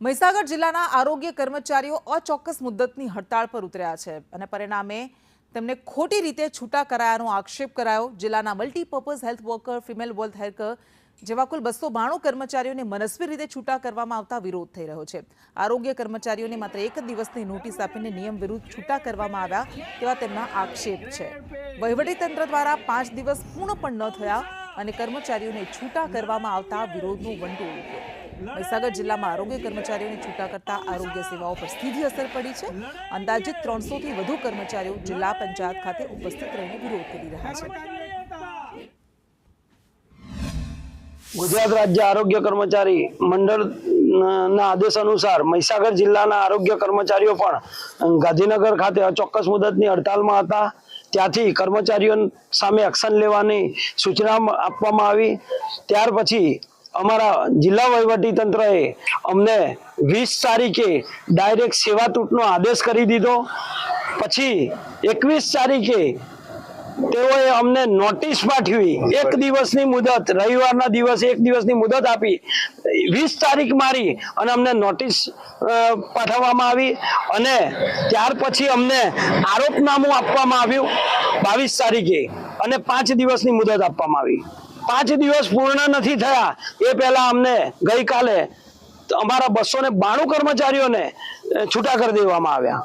મહીસાગર જિલ્લાના આરોગ્ય કર્મચારીઓ અચોક્કસ મુદ્દતની હડતાળ પર ઉતર્યા છે અને પરિણામે તેમને ખોટી રીતે છૂટા કરાયાનો આક્ષેપ કરાયો। જિલ્લાના multipurpose health worker, female health worker જેવા કુલ 292 કર્મચારીઓને મનસ્વી રીતે છૂટા કરવામાં આવતા વિરોધ થઈ રહ્યો છે। આરોગ્ય કર્મચારીઓને માત્ર એક દિવસની નોટિસ આપીને નિયમ વિરુદ્ધ છૂટા કરવામાં આવ્યા તેવા તેમના આક્ષેપ છે। વહીવટીતંત્ર દ્વારા 5 દિવસ પૂર્ણ પણ ન થયા અને કર્મચારીઓને છૂટા કરવામાં આવતા વિરોધનું વંટોળ ઉઠ્યો। મહીસાગર જિલ્લામાં આરોગ્ય કર્મચારીઓને છૂટા કરતા આરોગ્ય સેવાઓ પર સીધી અસર પડી છે। અંદાજિત 300 થી વધુ કર્મચારીઓ જિલ્લા પંચાયત ખાતે ઉપસ્થિત રહીને વિરોધ કરી રહ્યા છે। गुजरात राज्य आरोग्य कर्मचारी मंडल आदेश अनुसार महीसागर जिल्लाना आरोग्य कर्मचारीओ पण गांधीनगर खाते अचोक्कस मुदतनी हड़तालमां हता। त्याथी कर्मचारीओ सामे एक्शन लेवानी सूचना आपवामां आवी। त्यार पछी अमारा जिला वहीवटी तंत्रए अमने 20 तारीखे डायरेक्ट सेवा तूटनो आदेश करी दीधो। पछी 21 तारीखे तेओए अमने नोटिस पाठवी। एक दिवसनी मुदत, रविवारना दिवसे एक दिवसनी मुदत आपी 20 तारीख मारी अने अमने नोटिस पाठववामां आवी अने त्यार पछी अमने आरोपनामું આપવામાં આવ્યું 22 तारीखे अने 5 दिवसनी मुदत आपवामां आवी। 5 दिवस पूर्ण नहीं थया ए पहला अमने गई काले अमारा 292 कर्मचारीओने छूटा कर देवामां आव्या।